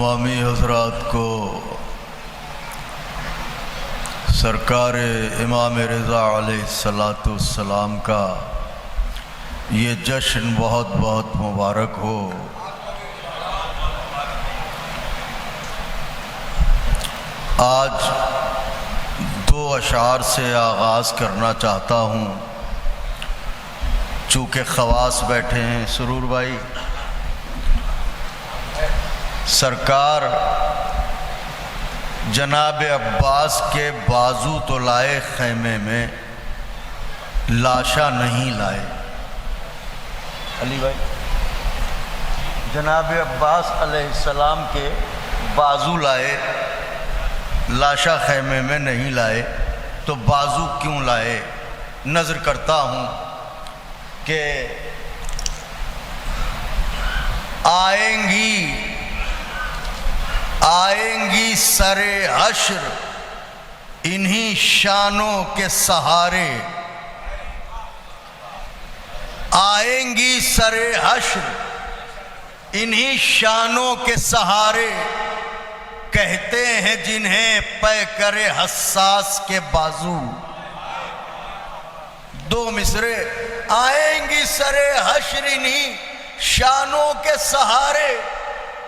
تمامی حضرات کو سرکار امام رضا علیہ السلام کا یہ جشن بہت بہت مبارک ہو۔ آج دو اشعار سے آغاز کرنا چاہتا ہوں، چونکہ خواص بیٹھے ہیں۔ سرور بھائی، سرکار جناب عباس کے بازو تو لائے خیمے میں، لاشا نہیں لائے۔ علی بھائی، جناب عباس علیہ السلام کے بازو لائے، لاشا خیمے میں نہیں لائے، تو بازو کیوں لائے؟ نظر کرتا ہوں کہ آئیں گی سر حشر انہی شانوں کے سہارے، آئیں گی سر حشر انہی شانوں کے سہارے، کہتے ہیں جنہیں پیکر حساس کے بازو۔ دو مصرے، آئیں گی سر حشر انہی شانوں کے سہارے،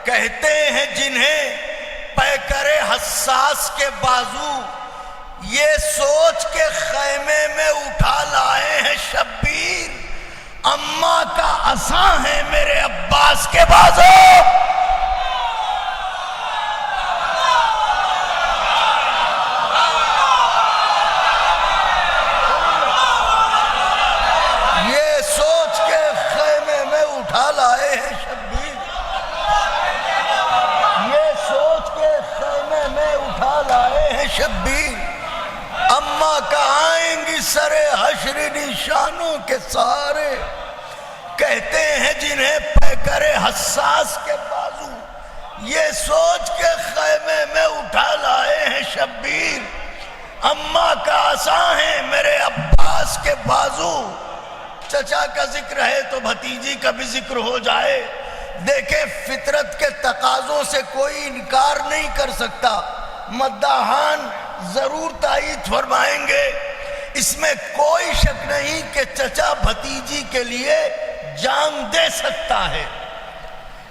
کہتے ہیں جنہیں پیکر حساس کے بازو، یہ سوچ کے خیمے میں اٹھا لائے ہیں شبیر، اماں کا عصا ہے میرے عباس کے بازو۔ یہ سوچ کے خیمے میں اٹھا لائے ہیں شبیر، یہ سوچ کے خیمے میں اٹھا لائے ہیں شبیر، اماں کا آئیں گی سر حشر نشانوں کے سہارے، کہتے ہیں جنہیں پیکر حساس کے بازو، یہ سوچ کے خیمے میں اٹھا لائے ہیں شبیر، اماں کا عصا ہے میرے عباس کے بازو۔ چچا کا ذکر ہے تو بھتیجی کا بھی ذکر ہو جائے۔ دیکھیں، فطرت کے تقاضوں سے کوئی انکار نہیں کر سکتا، مداحان ضرور تائید فرمائیں گے، اس میں کوئی شک نہیں کہ چچا بھتیجی کے لیے جان دے سکتا ہے،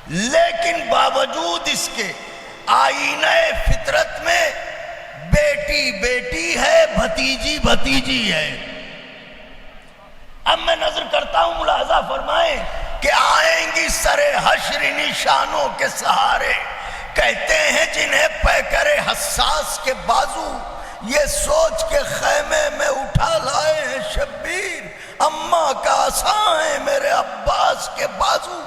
لیکن باوجود اس کے آئینہ فطرت میں بیٹی بیٹی ہے، بھتیجی بھتیجی ہے۔ اب میں نظر کرتا ہوں، ملاحظہ فرمائیں کہ آئیں گی سر حشر نشانوں کے سہارے، کہتے ہیں جنہیں پیکر حساس کے بازو، یہ سوچ کے خیمے میں اٹھا لائے ہیں شبیر، اماں کا عصا ہے میرے عباس کے بازو۔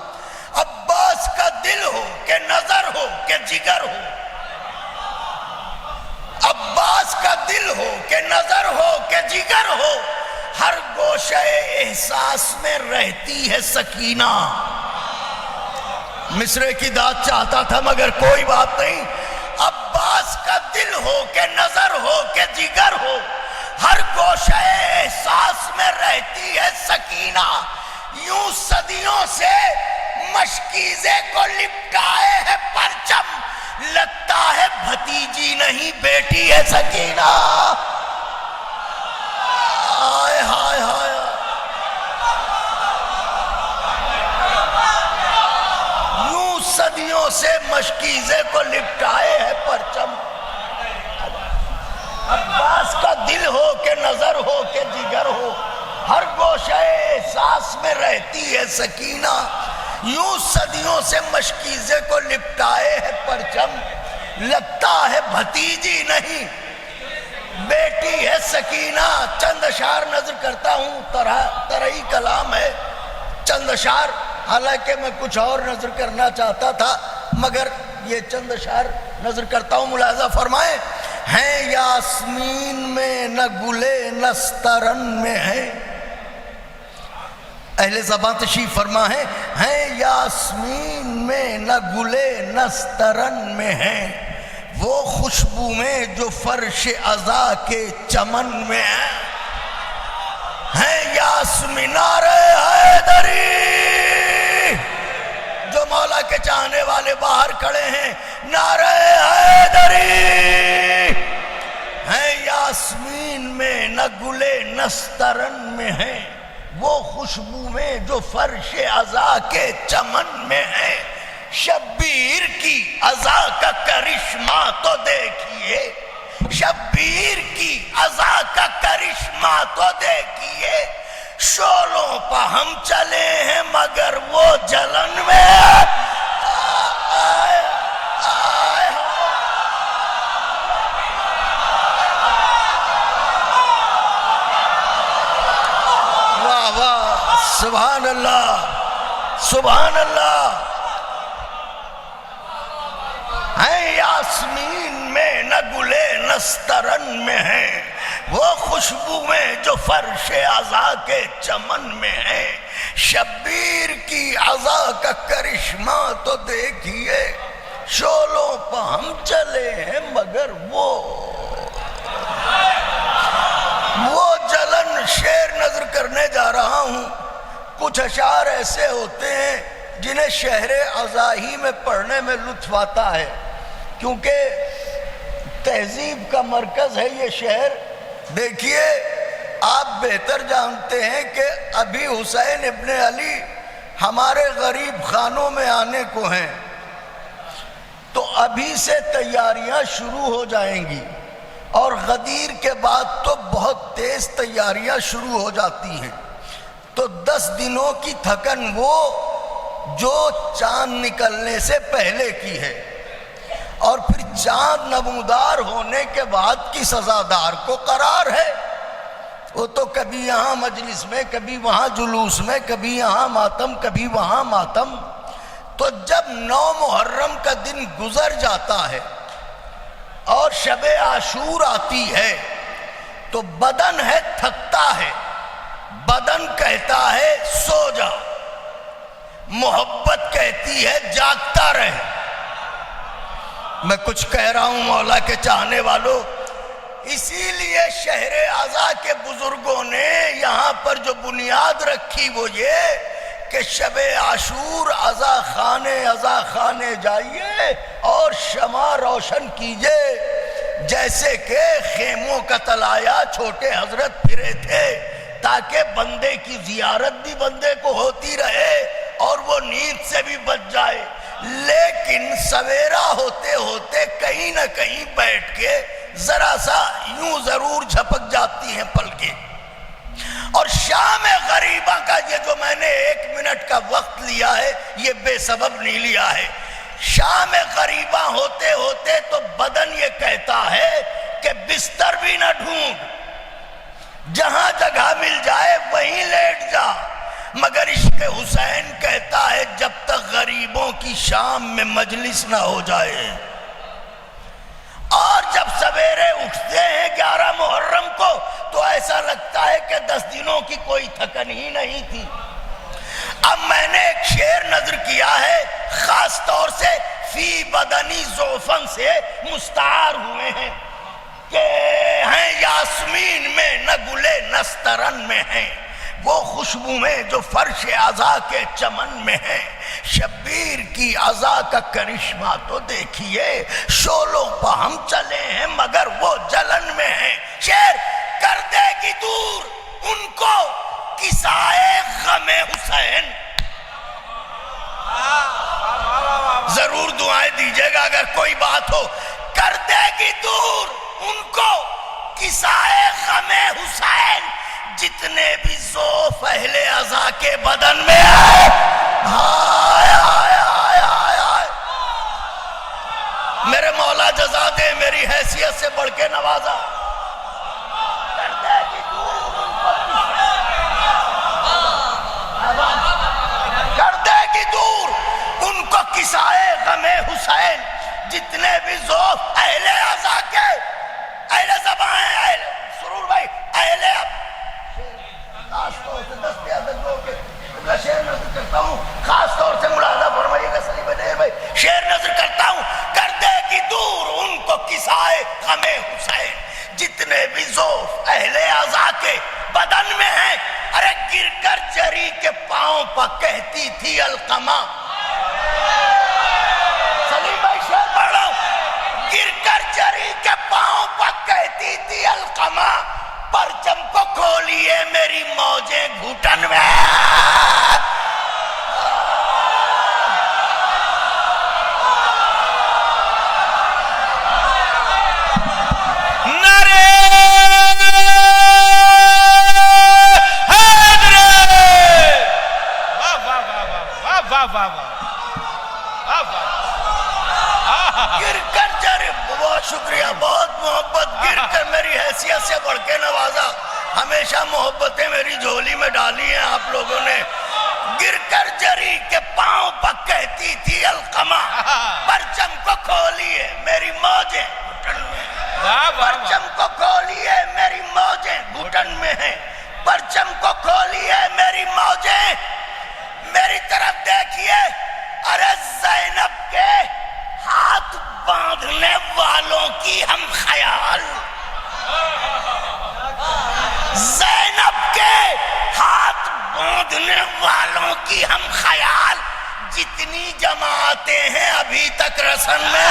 عباس کا دل ہو کہ نظر ہو کہ جگر ہو، عباس کا دل ہو کہ نظر ہو کہ جگر ہو، ہر گوشہ احساس میں رہتی ہے سکینہ۔ مصرے کی داد چاہتا تھا مگر کوئی بات نہیں۔ عباس کا دل ہو کہ نظر ہو کہ جگر ہو، ہر گوشہ احساس میں رہتی ہے سکینہ، یوں صدیوں سے مشکیزے کو لپٹائے ہے پرچم، لگتا ہے بھتیجی نہیں بیٹی ہے سکینہ۔ ہائے ہائے ہائے، یوں صدیوں سے مشکیزے کو لپٹائے ہے پرچم، عباس کا دل ہو کہ نظر ہو کہ جگر ہو، ہر گوشہ احساس میں رہتی ہے سکینہ، یوں صدیوں سے مشکیزے کو لپٹائے ہے پرچم، لگتا ہے بھتیجی نہیں بیٹی ہے سکینہ۔ چند اشعار نظر کرتا ہوں، طرحی کلام ہے، چند اشعار، حالانکہ میں کچھ اور نظر کرنا چاہتا تھا مگر یہ چند اشعار نظر کرتا ہوں، ملاحظہ فرمائیں۔ ہیں یاسمین میں نہ گلے نسترن میں ہیں، اہل زبان تشریف فرما ہے، ہیں یاسمین میں نہ گلے نسترن میں ہیں، وہ خوشبو میں جو فرش عزا کے چمن میں ہیں یاسمینار حیدری، جو مولا کے چاہنے والے باہر کھڑے ہیں، نسترن میں ہیں، وہ خوشبو میں جو فرش عزا کے چمن میں ہے۔ شبیر کی عزا کا کرشمہ تو دیکھیے، شبیر کی عزا کا کرشمہ تو دیکھیے، شعلوں پہ ہم چلے ہیں مگر وہ جلن میں واہ واہ، سبحان اللہ سبحان اللہ۔ ہیں یاسمین میں نہ گلے نسترن میں ہیں، وہ خوشبو میں جو فرش عزا کے چمن میں ہے۔ شبیر کی عزا کا کرشمہ تو دیکھیے، شعلوں پہ ہم چلے ہیں مگر وہ جلن۔ شعر نظر کرنے جا رہا ہوں، کچھ اشعار ایسے ہوتے ہیں جنہیں شہر عزاہی میں پڑھنے میں لطف آتا ہے، کیونکہ تہذیب کا مرکز ہے یہ شہر۔ دیکھیے، آپ بہتر جانتے ہیں کہ ابھی حسین ابن علی ہمارے غریب خانوں میں آنے کو ہیں، تو ابھی سے تیاریاں شروع ہو جائیں گی، اور غدیر کے بعد تو بہت تیز تیاریاں شروع ہو جاتی ہیں۔ تو 10 دنوں کی تھکن وہ جو چاند نکلنے سے پہلے کی ہے، اور پھر چاند نمودار ہونے کے بعد کی سزادار کو قرار ہے۔ وہ تو کبھی یہاں مجلس میں، کبھی وہاں جلوس میں، کبھی یہاں ماتم، کبھی وہاں ماتم۔ تو جب 9 محرم کا دن گزر جاتا ہے اور شب عاشور آتی ہے تو بدن ہے تھکتا ہے، بدن کہتا ہے سو جا، محبت کہتی ہے جاگتا رہے۔ میں کچھ کہہ رہا ہوں مولا کے چاہنے والوں، اسی لیے شہر عزا کے بزرگوں نے یہاں پر جو بنیاد رکھی وہ یہ کہ شب عاشور عزا خانے جائیے اور شمع روشن کیجئے، جیسے کہ خیموں کا تلایا چھوٹے حضرت پھرے تھے تاکہ بندے کی زیارت بھی بندے کو ہوتی رہے اور وہ نیند سے بھی بچ جائے۔ لیکن سویرا ہوتے ہوتے کہیں نہ کہیں بیٹھ کے ذرا سا یوں ضرور جھپک جاتی ہیں پلکیں۔ اور شام غریبہ کا یہ جو میں نے 1 منٹ کا وقت لیا ہے یہ بے سبب نہیں لیا ہے۔ شام غریبہ ہوتے ہوتے تو بدن یہ کہتا ہے کہ بستر بھی نہ ڈھونڈ، جہاں جگہ مل جائے وہیں لیٹ جا، مگر عشق حسین کہتا ہے جب تک غریبوں کی شام میں مجلس نہ ہو جائے۔ اور جب سویرے اٹھتے ہیں 11 محرم کو تو ایسا لگتا ہے کہ 10 دنوں کی کوئی تھکن ہی نہیں تھی۔ اب میں نے ایک شعر نظر کیا ہے، خاص طور سے فی بدنی ضعفن سے مستعار ہوئے ہیں کہ ہیں یاسمین میں نہ گلے نسترن میں ہیں، وہ خوشبو میں جو فرش عزا کے چمن میں ہے۔ شبیر کی عزا کا کرشمہ تو دیکھیے، شعلوں پہ ہم چلے ہیں مگر وہ جلن میں ہیں۔ شعر کر دے گی دور ان کو کسائے غم حسین۔ ضرور دعائیں دیجیے گا اگر کوئی بات ہو۔ کر دے گی دور ان کو کسائے غم حسین، جتنے بھی ذوف اہل عزا کے بدن میں آئے۔ ہائے ہائے ہائے ہائے ہائے، میرے مولا جزا دے، میری حیثیت سے بڑھ کے نوازا۔ کر دے گی دور ان کو کر دے گی دور ان کو کسائے غم حسین، جتنے بھی ذوف اہل عزا کے، اہل زبان ہیں، اہل سرور بھائی، اہل خاص طور سے میں شعر نظر کرتا ہوں، خاص طور سے ملاحظہ فرمائیے گا سلیم بھائی، شعر نظر کرتا ہوں۔ کر دے گی دور ان کو کسائے غم حسین، جتنے بھی ذوف اہل عزا کے بدن میں ہیں۔ ارے گر کر جری کے پاؤں پہ کہتی تھی القمہ، سلیم بھائی شعر پڑھ رہا ہوں، گر کر جری کے پاؤں پہ کہتی تھی القمہ، پرچم کو کھول کھولیے میری موجیں گھٹن میں. گر کر جاری بہت شکریہ, بہت محبت, گر کر میری حیثیت سے بڑھ کے نوازا. ہمیشہ محبتیں میری جھولی میں ڈالی ہیں آپ لوگوں نے. گر کر جری کے پاؤں پر کہتی تھی القمہ, پرچم کو کھولیے میری موجیں گھٹن میں. پرچم کو کھولیے میری موجیں گھٹن میں ہیں. پرچم کو کھولیے میری موجیں. میری طرف دیکھیے, ارے زینب کے ہاتھ باندھنے والوں کی ہم خیال. زینب کے ہاتھ باندھنے والوں کی ہم خیال. جتنی جماعتیں ہیں ابھی تک رسن میں,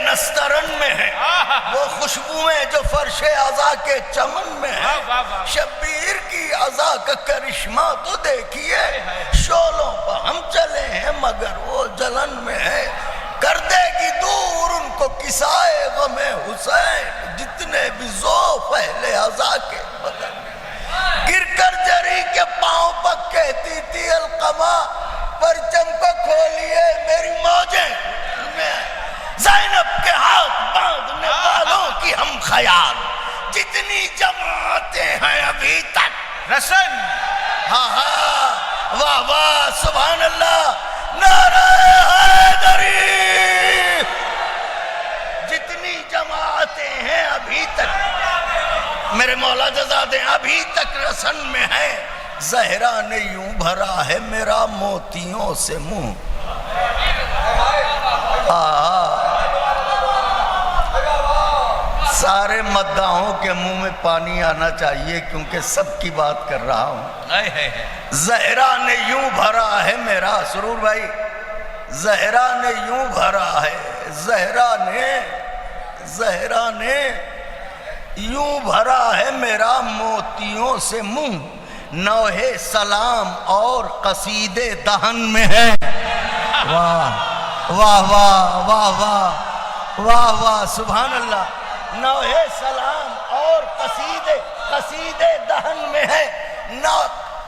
نسترن میں ہے وہ خوشبوئیں جو فرش عزا کے چمن میں ہے. شبیر کی عزا کا کرشمہ تو دیکھیے, شولوں پر ہم چلے ہیں مگر وہ جلن میں ہے. کر دے گی دور ان کو کسائے غم حسین, جتنے بھی ذوف اہل عزا کے بدن میں. گر کر جری کے پاؤں پر کہتی تھی القمہ, پرچم کو کھولیے میری موجیں میں. زینب کے ہاتھ باندھنے والوں کی ہم خیال. جتنی جماعتیں ہیں ابھی تک رسن. ہاں ہاں, واہ واہ, سبحان اللہ, نعرہ حیدری. جتنی جماعتیں ہیں ابھی تک, میرے مولا جزا دیں, ابھی تک رسن میں ہے. زہرا نے یوں بھرا ہے میرا موتیوں سے منہ. سارے مداحوں کے منہ میں پانی آنا چاہیے کیونکہ سب کی بات کر رہا ہوں. زہرا نے یوں بھرا ہے میرا, سرور بھائی, زہرا نے یوں بھرا ہے, زہرا نے یوں بھرا ہے میرا موتیوں سے منہ. نوحے سلام اور قصیدے دہن میں ہے. واہ واہ واہ واہ واہ واہ واہ, سبحان اللہ. نوحے سلام اور قصیدے دہن میں ہے.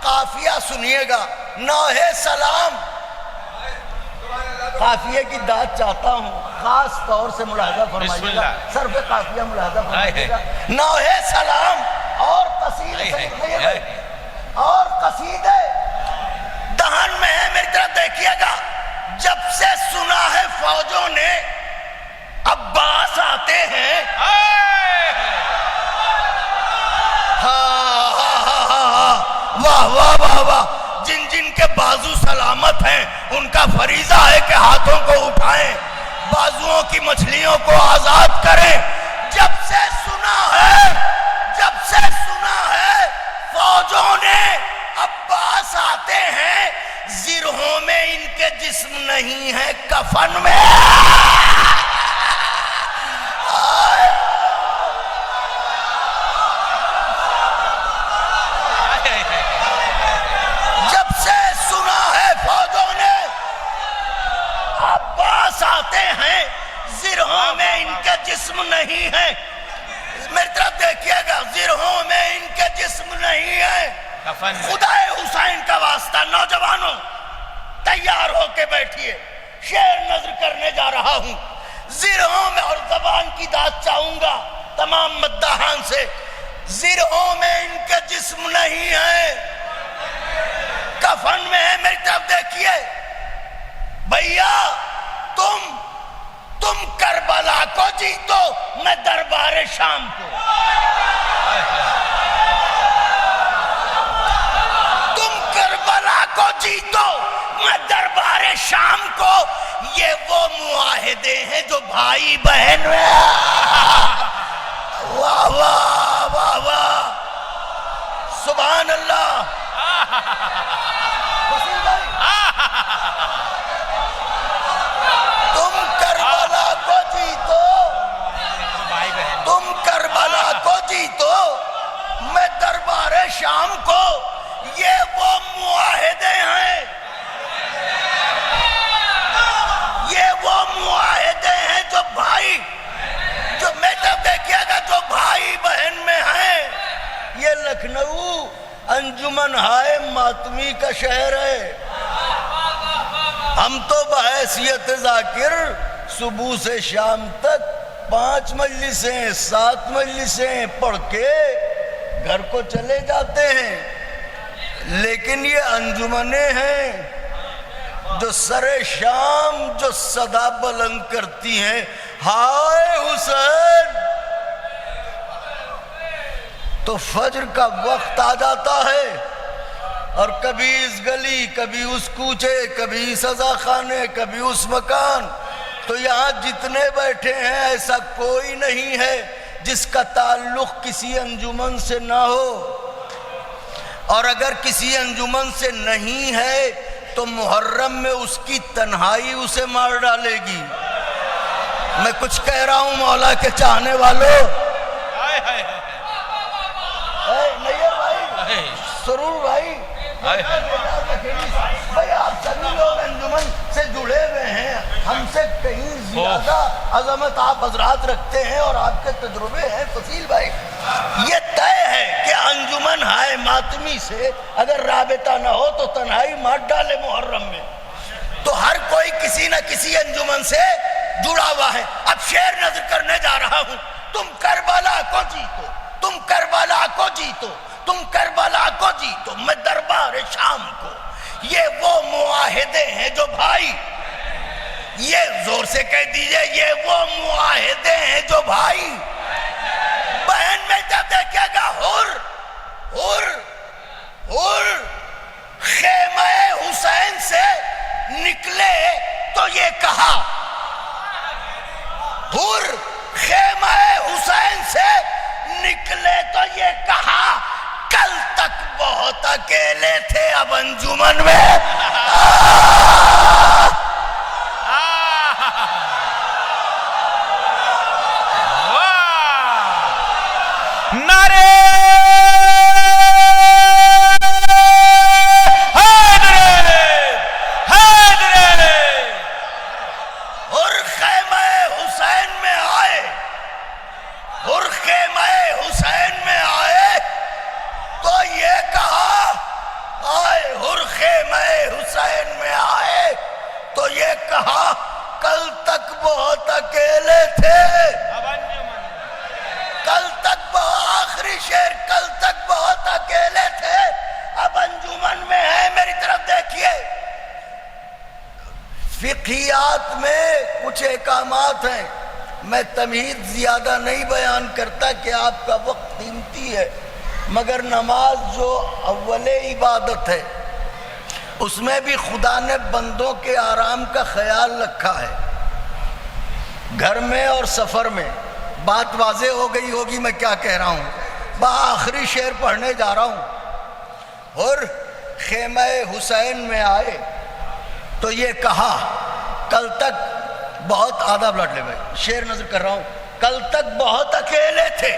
قافیہ سنیے گا, نوحے سلام. قافیے کی داد چاہتا ہوں, خاص طور سے ملاحظہ فرمائیے گا, صرف قافیہ ملاحظہ فرمائیے گا. نوحے سلام اور قصیدے دہن میں ہے. میری طرف دیکھیے گا, جب سے سنا ہے فوجوں نے عباس آتے ہیں. واہ واہ واہ واہ, جن جن کے بازو سلامت ہیں ان کا فریضہ ہے کہ ہاتھوں کو اٹھائیں, بازوؤں کی مچھلیوں کو آزاد کریں. جب سے سنا ہے فوجوں نے عباس آتے ہیں, زرہوں میں ان کے جسم نہیں ہے کفن میں. جب سے سنا ہے فوجوں نے عباس آتے ہیں, زرہوں میں ان کے جسم نہیں ہے. میری طرف دیکھیے گا, زرہوں میں ان کے جسم نہیں ہے. خدائے حسین کا واسطہ, نوجوانوں تیار ہو کے بیٹھیے, شعر نظر کرنے جا رہا ہوں. زرہوں میں, اور زبان کی داد چاہوں گا تمام مداحان سے, زرہوں میں ان کے جسم نہیں ہے، کفن میں ہے۔ میری طرف دیکھیے بھیا، تم کربلا کو جیتو، میں دربار شام کو۔ تم کربلا کو جیتو، میں دربار شام کو۔ یہ وہ معاہدے ہیں جو بھائی بہن میں۔ واہ واہ واہ واہ، سبحان اللہ۔ تم کربلا کو جیتو، تم کربلا کو جیتو، میں دربار شام کو۔ یہ وہ معاہدے ہیں، یہ وہ معاہدے ہیں جو بھائی، جو میں جب دیکھیے گا جو بھائی بہن میں ہیں۔ یہ لکھنؤ انجمن ہائے ماتمی کا شہر ہے۔ ہم تو بحیثیت ذاکر صبح سے شام تک 5 مجلسیں 7 مجلسیں پڑھ کے گھر کو چلے جاتے ہیں، لیکن یہ انجمنیں ہیں جو سر شام جو صدا بلند کرتی ہیں، ہائے حسین۔ تو فجر کا وقت آ جاتا ہے، اور کبھی اس گلی، کبھی اس کوچے، کبھی سزا خانے، کبھی اس مکان۔ تو یہاں جتنے بیٹھے ہیں ایسا کوئی نہیں ہے جس کا تعلق کسی انجمن سے نہ ہو، اور اگر کسی انجمن سے نہیں ہے تو محرم میں اس کی تنہائی اسے مار ڈالے گی۔ میں کچھ کہہ رہا ہوں مولا کے چاہنے والوں۔ نیئر بھائی، سرور بھائی، بھائی آپ سبھی لوگ انجمن سے جڑے ہوئے ہیں، ہم سے کہیں زیادہ عظمت آپ حضرات رکھتے ہیں اور آپ کے تجربے ہیں فصیل بھائی۔ یہ طے ہے کہ انجمن ہائے ماتمی سے اگر رابطہ نہ ہو تو تنہائی مار ڈالے محرم میں۔ تو ہر کوئی کسی نہ کسی انجمن سے جڑا ہوا ہے۔ اب شعر نظر کرنے جا رہا ہوں۔ تم کربلا کو جیتو، تم کربلا کو جیتو، تم کربلا کو جیتو، میں دربار شام کو۔ یہ وہ معاہدے ہیں جو بھائی، یہ زور سے کہہ دیجئے، یہ وہ معاہدے ہیں جو بھائی بہن میں جب دیکھے گا حر خیمہ حسین سے نکلے تو یہ کہا، حر خیمہ حسین سے نکلے تو یہ کہا، کل تک بہت اکیلے تھے اب انجمن میں۔ کل تک بہت اکیلے تھے، کل تک آخری شعر، کل تک بہت اکیلے تھے اب انجمن میں ہیں۔ میری طرف دیکھیے، فقہیات میں کچھ احکامات ہیں، میں تمہید زیادہ نہیں بیان کرتا کہ آپ کا وقت قیمتی ہے، مگر نماز جو اول عبادت ہے اس میں بھی خدا نے بندوں کے آرام کا خیال رکھا ہے، گھر میں اور سفر میں۔ بات واضح ہو گئی ہوگی میں کیا کہہ رہا ہوں۔ آخری شعر پڑھنے جا رہا ہوں۔ اور خیمہ حسین میں آئے تو یہ کہا، کل تک بہت آدھا بلٹ لے بھائی، شعر نظر کر رہا ہوں، کل تک بہت اکیلے تھے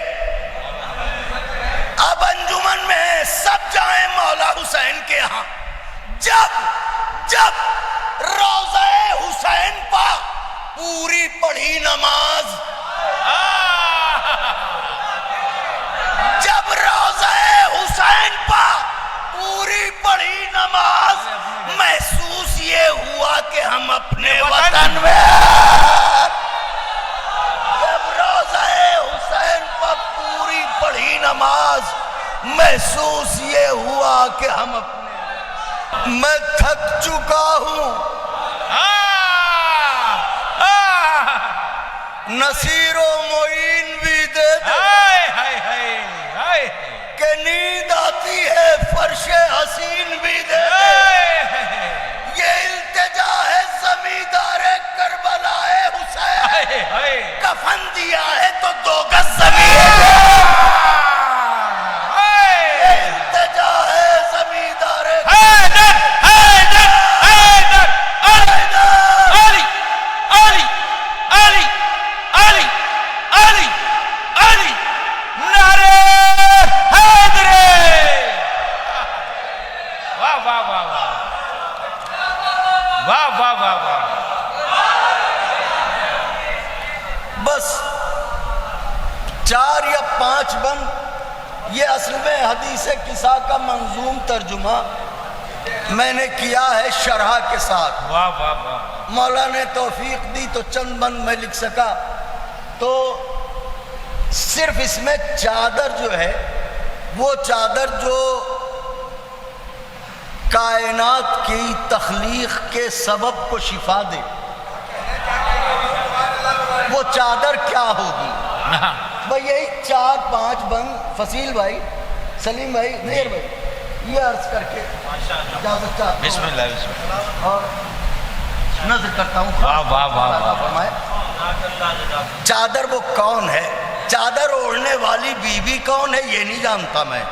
اب انجمن میں ہیں، سب جائیں مولا حسین کے ہاں۔ جب روضہ حسین پا پوری پڑھی نماز، جب روضہ حسین پا پوری پڑھی نماز، محسوس یہ ہوا کہ ہم اپنے وطن میں۔ جب روضہ حسین پا پوری پڑھی نماز، محسوس یہ ہوا کہ ہم اپنے، میں تھک چکا ہوں، نصیر و معین بھی دے دے کہ نیند آتی ہے، فرش حسین بھی دے دے، یہ التجا ہے زمیندار کربلا حسین، کفن دیا ہے تو 2 گز زمین دے، یہ التجا ہے زمیندار حیدر حیدر حیدر علی علی علی علی علی علی نعرہ حیدر، واہ واہ واہ واہ واہ واہ واہ واہ، بس 4 یا 5 بند، یہ اصل میں حدیث قصہ کا منظوم ترجمہ میں نے کیا ہے شرح کے ساتھ، واہ واہ واہ، مولا نے توفیق دی تو چند بند میں لکھ سکا، تو صرف اس میں چادر جو ہے، وہ چادر جو کائنات کی تخلیق کے سبب کو شفا دے، وہ چادر کیا ہوگی؟ بھئی یہی 4-5 بند فصیل بھائی، سلیم بھائی، نیر بھائی، یہ عرض کر کے اجازت چاہتا ہوں، بسم اللہ بسم اللہ، اور نظر کرتا ہوں، واہ واہ واہ واہ، فرمائے چادر وہ کون ہے، چادر اوڑھنے والی بی بی کون ہے یہ نہیں جانتا میں،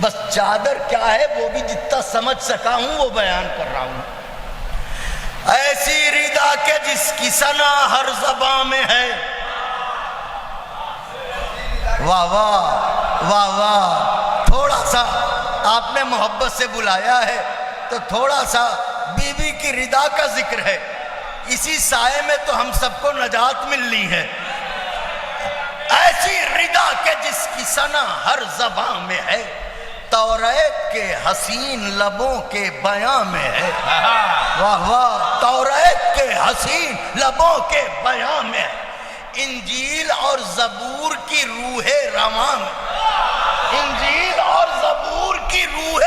بس چادر کیا ہے وہ بھی جتنا سمجھ سکا ہوں وہ بیان کر رہا ہوں۔ ایسی ردا کہ جس کی ثنا ہر زباں میں ہے، واہ واہ واہ واہ، تھوڑا سا آپ نے محبت سے بلایا ہے تو تھوڑا سا بی بی کی ردا کا ذکر ہے، اسی سائے میں تو ہم سب کو نجات ملنی ہے۔ ایسی ردا کہ جس کی ثنا ہر زباں میں ہے، توریت کے حسین لبوں کے بیاں میں ہے، واہ واہ، توریت کے حسین لبوں کے بیاں میں ہے، انجیل اور زبور کی روح رواں میں، انجیل اور زبور کی روح،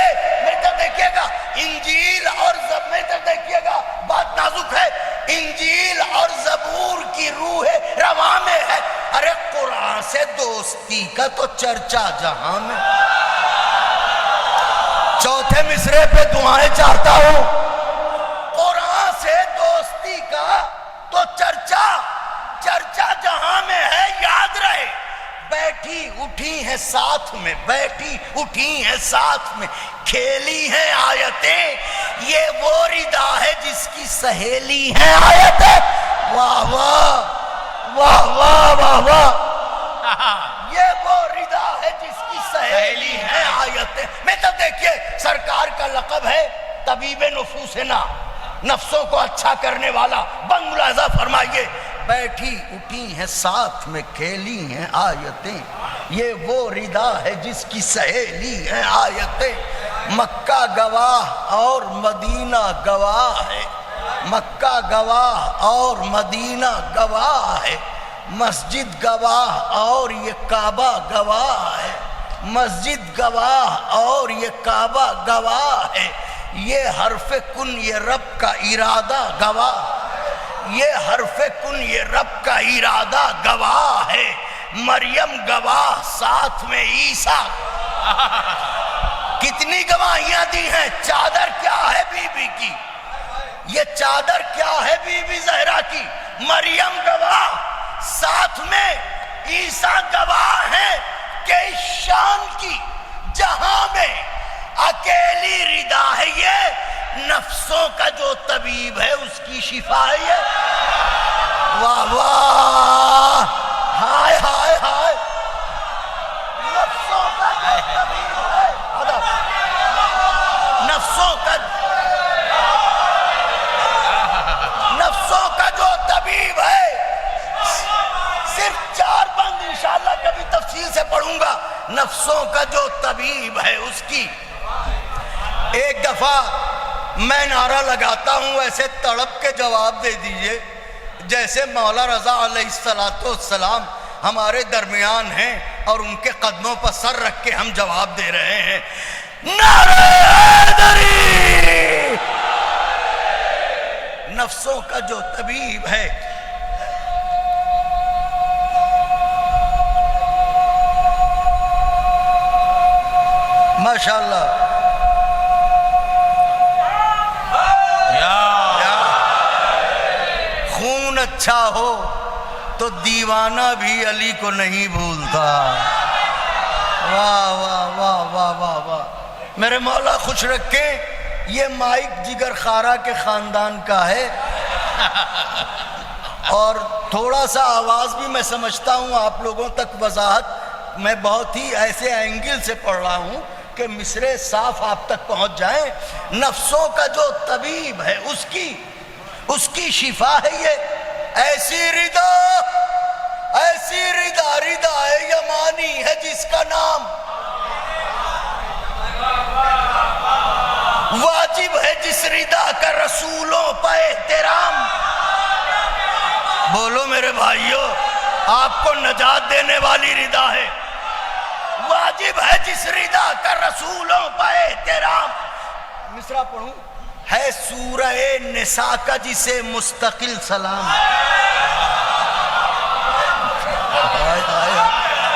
بیٹا دیکھیے گا، انجیل اور بیٹا دیکھیے گا، بات نازک ہے، انجیل اور زبور کی روح رواں میں ہے، ارے قرآن سے دوستی کا تو چرچا جہاں میں، چوتھے مصرے پہ دعائیں چاہتا ہوں، قرآن سے دوستی کا تو چرچا جہاں میں ہے، یاد رہے، بیٹھی اٹھی ہیں ساتھ میں، بیٹھی اٹھی ہیں ساتھ میں، کھیلی ہیں آیتیں، یہ وہ ردا ہے جس کی سہیلی ہیں آیتیں، واہ واہ واہ واہ واہ واہ، یہ وہ ردا ہے جس کی سہیلی ہیں آیتیں، میں تو دیکھئے سرکار کا لقب ہے طبیب نفوسنا، نفسوں کو اچھا کرنے والا، بند ملاحظہ فرمائیے، بیٹھی اٹھی ہیں ساتھ میں، کھیلی ہیں آیتیں، یہ وہ ردا ہے جس کی سہیلی ہیں آیتیں، مکہ گواہ اور مدینہ گواہ ہے، مکہ گواہ اور مدینہ گواہ ہے، مسجد گواہ اور یہ کعبہ گواہ ہے، مسجد گواہ اور یہ کعبہ گواہ ہے، یہ حرف کن یہ رب کا ارادہ گواہ، یہ حرف کن یہ رب کا ارادہ گواہ ہے، مریم گواہ ساتھ میں عیسیٰ، کتنی گواہیاں دی ہیں، چادر کیا ہے بی بی کی، یہ چادر کیا ہے بی بی زہرا کی، مریم گواہ ساتھ میں عیسیٰ گواہ ہیں کہ اس شان کی جہاں میں اکیلی ردا ہے، یہ نفسوں کا جو طبیب ہے اس کی شفا ہے، یہ واہ واہ، ہائے ہائے ہائے، نفسوں کا جو طبیب ہے، نفسوں کا جو طبیب ہے، صرف 4 بند انشاءاللہ کبھی تفصیل سے پڑھوں گا، نفسوں کا جو طبیب ہے اس کی، ایک دفعہ میں نعرہ لگاتا ہوں ایسے تڑپ کے جواب دے دیجئے جیسے مولا رضا علیہ السلام ہمارے درمیان ہیں، اور ان کے قدموں پر سر رکھ کے ہم جواب دے رہے ہیں، نعرہ حیدری! نفسوں کا جو طبیب ہے، ماشاءاللہ، خون اچھا ہو تو دیوانہ بھی علی کو نہیں بھولتا۔ واہ واہ واہ واہ واہ واہ، میرے مولا خوش رکھیں۔ یہ مائک جگر خارا کے خاندان کا ہے، اور تھوڑا سا آواز بھی میں سمجھتا ہوں آپ لوگوں تک وضاحت میں بہت ہی ایسے اینگل سے پڑھ رہا ہوں کہ مصرے صاف آپ تک پہنچ جائیں۔ نفسوں کا جو طبیب ہے اس کی شفا ہے یہ، ایسی ردا ردا یمانی ہے جس کا نام واجب ہے، جس ردا کا رسولوں پہ احترام۔ بولو میرے بھائیو، آپ کو نجات دینے والی ردا ہے، واجب ہے جس ردا کا رسولوں پہ احترام۔ مصرع پڑھوں، ہے سورہ نساء کا جسے مستقل سلام۔ ہائے ہائے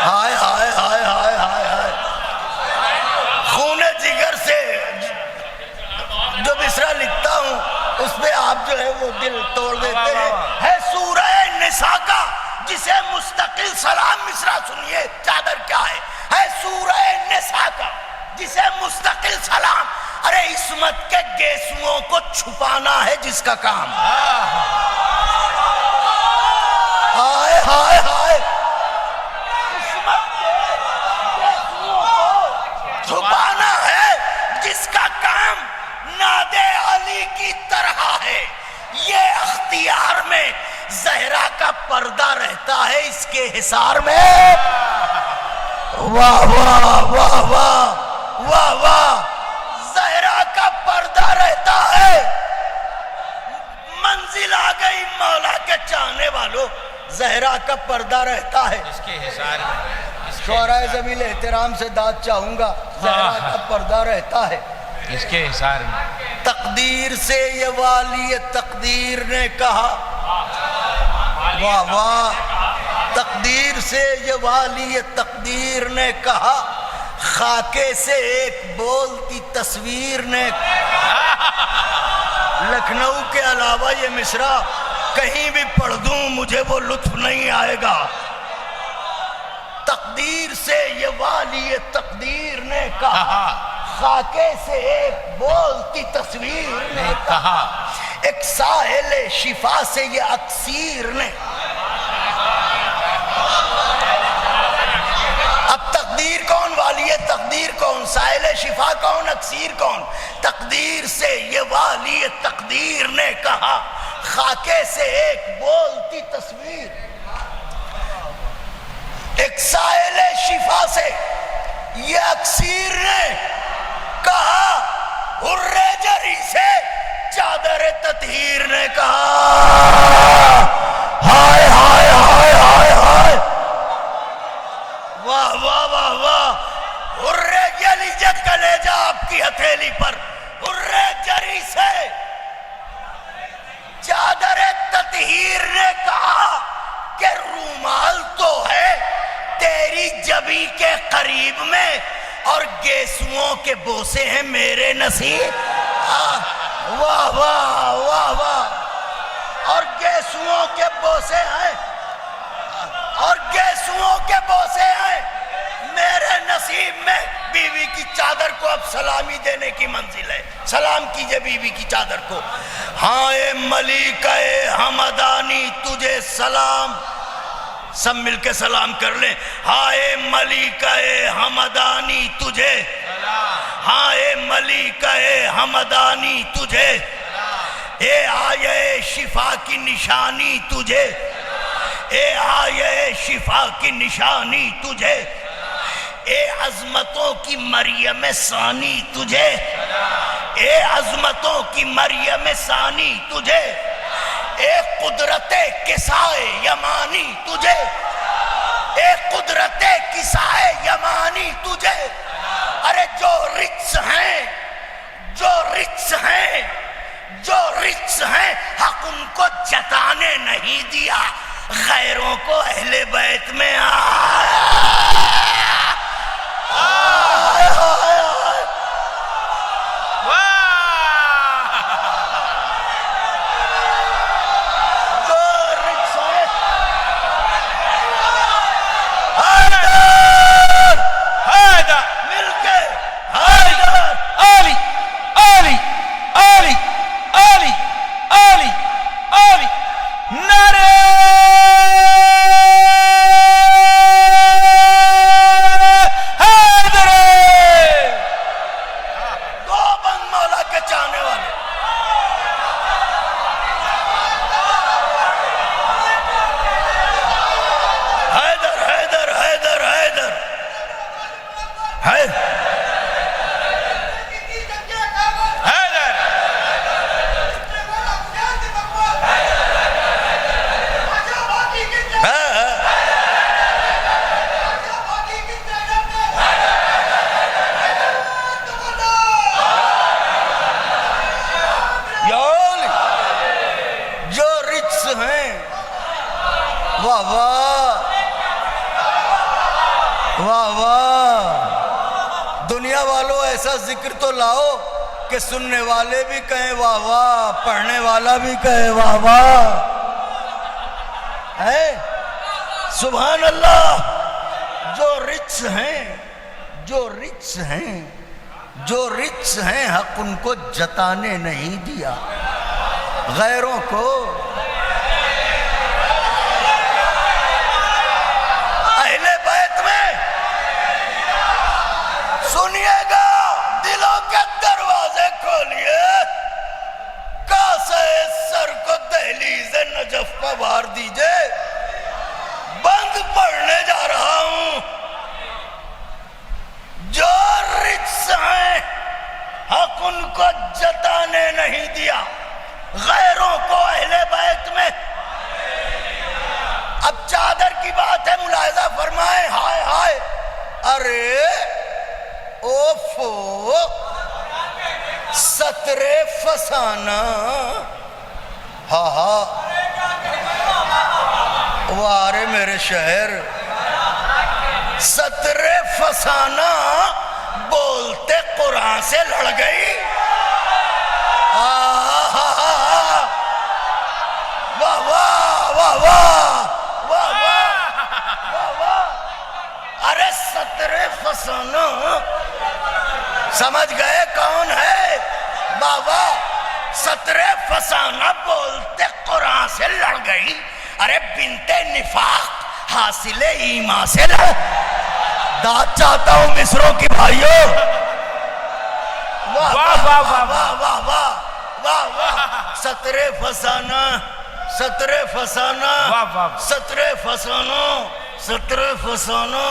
ہائے ہائے ہائے ہائے ہائے ہائے، خون جگر سے جو مصرع لکھتا ہوں اس پہ آپ جو ہے وہ دل توڑ دیتے ہیں۔ ہے سورہ نساء کا جسے مستقل سلام، مصرع سنیے چادر کیا ہے سورہ نساء کا جسے مستقل سلام۔ ارے عصمت کے گیسوؤں کو چھپانا ہے جس کا کام، ہائے ہائے ہائے، عصمت کے گیسوؤں کو چھپانا ہے جس کا کام، ناد علی کی طرح ہے یہ اختیار میں، زہرا کا پردہ رہتا ہے اس کے حصار میں۔ واہ واہ واہ واہ واہ واہ، زہرا کا پردہ رہتا ہے، منزل آ گئی مولا کے چاہنے والوں، زہرا کا پردہ رہتا ہے اس کے حصار میں، شعراء ذویل احترام سے داد چاہوں گا، زہرا کا پردہ رہتا ہے اس کے حصار میں۔ تقدیر سے یہ والی تقدیر نے کہا، واہ واہ، تقدیر سے یہ والی تقدیر نے کہا، خاکے سے ایک بولتی تصویر نے۔ لکھنؤ کے علاوہ یہ مصرع کہیں بھی پڑھ دوں مجھے وہ لطف نہیں آئے گا۔ تقدیر سے یہ والی تقدیر نے کہا، خاکے سے ایک بولتی تصویر نے کہا، ایک ساحل شفا سے یہ اکسیر نے۔ اب تقدیر کون، والی تقدیر کون، ساحل شفا کون، اکسیر کون؟ تقدیر سے یہ والی تقدیر نے کہا، خاکے سے ایک بولتی تصویر، ایک ساحل شفا سے یہ اکسیر نے کہا، حرے جری سے چادر تطہیر نے کہا، ہائے ہائے ہائے ہائے ہائے، واہ واہ واہ واہ، حرے گلی جت کلیجہ آپ کی ہتھیلی پر، حرے جری سے چادر تطہیر نے کہا کہ رومال تو ہے تیری جبی کے قریب میں، اور گیسوؤں کے بوسے ہیں میرے نصیب۔ واہ واہ واہ واہ، اور گیسوؤں کے بوسے ہیں، اور گیسوؤں کے بوسے ہیں میرے نصیب میں۔ بیوی کی چادر کو اب سلامی دینے کی منزل ہے، سلام کیجئے بیوی کی چادر کو۔ ہاں اے ملیکہ حمدانی تجھے سلام، سب مل کے سلام کر لیں۔ ہاں اے ملیکہ حمدانی تجھے، ہاں اے ملیکہ حمدانی تجھے، اے آیے شفا کی نشانی تجھے، اے آیے شفا کی نشانی تجھے، اے عظمتوں کی مریم ثانی تجھے، اے عظمتوں کی مریم ثانی تجھے، اے قدرت کسائے یمانی تجھے، اے قدرت کسائے یمانی تجھے، ارے جو رچ ہیں، جو رچ ہیں، جو رچ ہیں، حق ان کو جتانے نہیں دیا، غیروں کو اہل بیت میں ذکر تو لاؤ کہ سننے والے بھی کہیں واہ واہ، پڑھنے والا بھی کہے واہ واہ، ہے سبحان اللہ۔ جو رچ ہیں، جو رچ ہیں، جو رچ ہیں، حق ان کو جتانے نہیں دیا، غیروں کو اہل بیت میں سنیے گا، دلوں کے دروازے کھولیے، کاسے سر کو دہلیز نجف پر بار دیجئے، بند پڑھنے جا رہا ہوں۔ جو رچ ہیں، حق ان کو جتانے نہیں دیا، غیروں کو اہل بیت میں۔ اب چادر کی بات ہے، ملاحظہ فرمائیں، ہائے ہائے، ارے اوفو، ستر فسانہ، ہاں ہاں، وارے میرے شہر، ستر فسانہ بولتے قرآن سے لڑ گئی، واہ واہ واہ واہ واہ واہ واہ، ارے ستر فسانہ سمجھ گئے کون ہے؟ بابا ستر فسانہ بولتے قرآن سے لڑ گئی، ارے بنت نفاق حاصل ایمان سے لڑ۔ داد چاہتا ہوں مصروں کی بھائیوں، واہ واہ واہ واہ واہ واہ واہ واہ، ستر فسانہ، ستر فسانہ، ستر فسانہ، ستر فسانہ،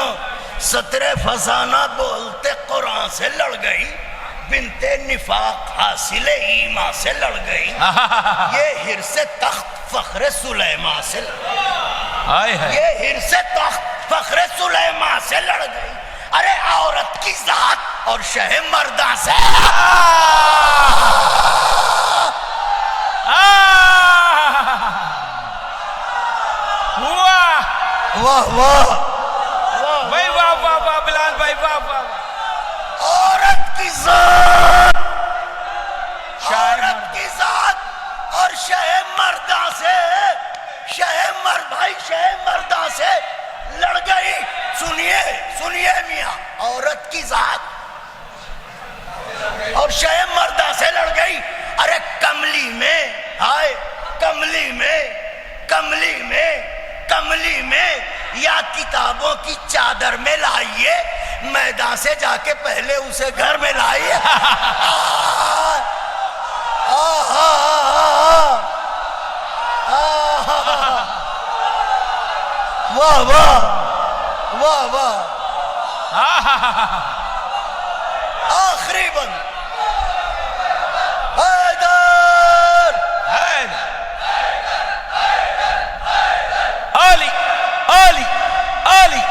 ستر فسانہ بولتے قرآن سے لڑ گئی، بنت نفاق حاصل ایمان سے لڑ گئی، یہ حرص تخت فخر سلیمان سے لڑ گئی، یہ حرص تخت فخر سلیمان سے لڑ گئی، ارے عورت کی ذات اور شہ مرداں سے، واہ واہ بھائی، واہ واہ واہ بلال بھائی، واہ واہ، عورت کی ذات، عورت کی ذات اور شہ مرداں سے، شہ مرد بھائی، شہ مرداں سے لڑ گئی۔ سنیے سنیے میاں، عورت کی ذات اور شہ مرداں سے لڑ گئی، ارے کملی میں، ہائے کملی میں، کملی میں، کملی میں، یا کتابوں کی چادر میں لائیے، میدان سے جا کے پہلے اسے گھر میں لائیے۔ واہ واہ واہ واہ، آخری بند، حیدر، علی علی علی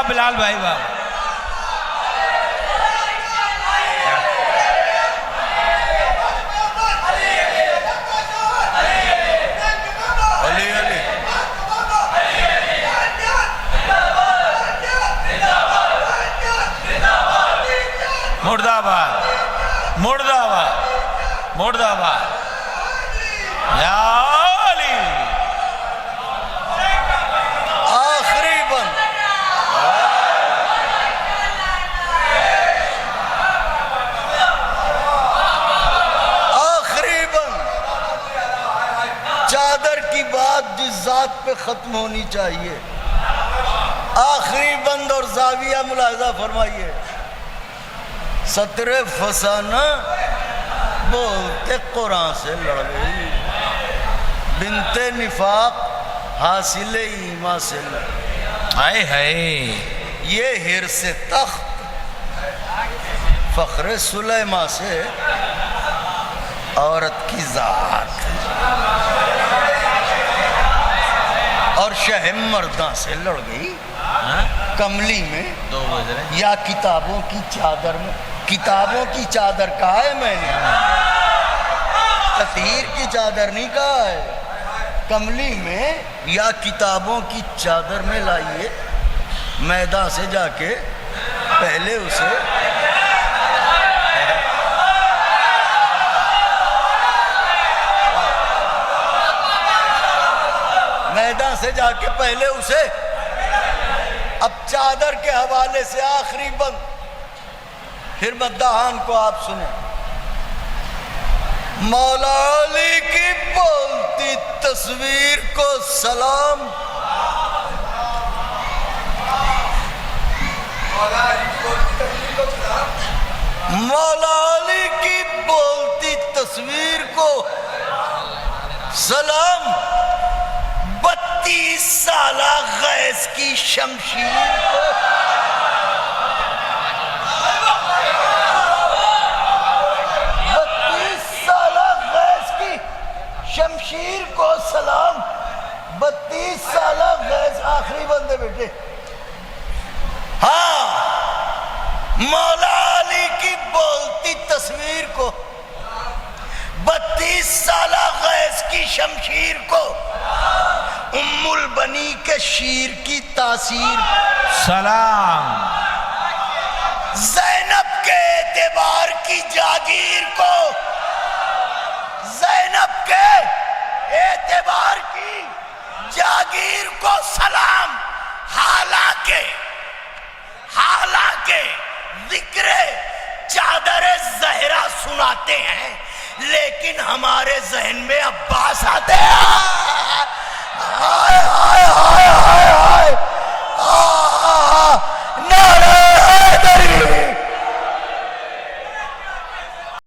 بلال بھائی واہ علی علی مرد آباد مرد آباد مرد آباد یا علی آخری بند آخری بند چادر کی بات جس ذات پہ ختم ہونی چاہیے آخری بند اور زاویہ ملاحظہ فرمائیے سطر فسانہ بولتے قرآن سے لڑ گئی بنت نفاق حاصل ایمان سے لڑ گئی ہائے ہائے یہ حرص تخت فخر سلیمان سے عورت کی ذات اور شہ مرداں سے لڑ گئی کملی میں 2 بج رہے یا کتابوں کی چادر میں کتابوں کی چادر کہا ہے میں نے تطہیر کی چادر نہیں کہا ہے کملی میں یا کتابوں کی چادر میں لائیے میدان سے جا کے پہلے اسے میدان سے جا کے پہلے اسے اب چادر کے حوالے سے آخری بند پھر مداحان کو آپ سنیں مولا علی کی بولتی تصویر کو سلام مولا علی کی بولتی تصویر کو سلام 32 سالہ غیظ کی شمشیر کو 32 سالہ غیظ کی شمشیر کو سلام 32 سالہ غیظ آخری بندے بیٹے ہاں مولا علی کی بولتی تصویر کو 32 سالہ غیظ کی شمشیر کو ام البنی کے شیر کی تاثیر سلام زینب کے اعتبار کی جاگیر کو زینب کے اعتبار کی جاگیر کو سلام حالانکہ ذکر چادر زہرا سناتے ہیں لیکن ہمارے ذہن میں عباس آتے ہیں ہائے ہائے ہائے ہائے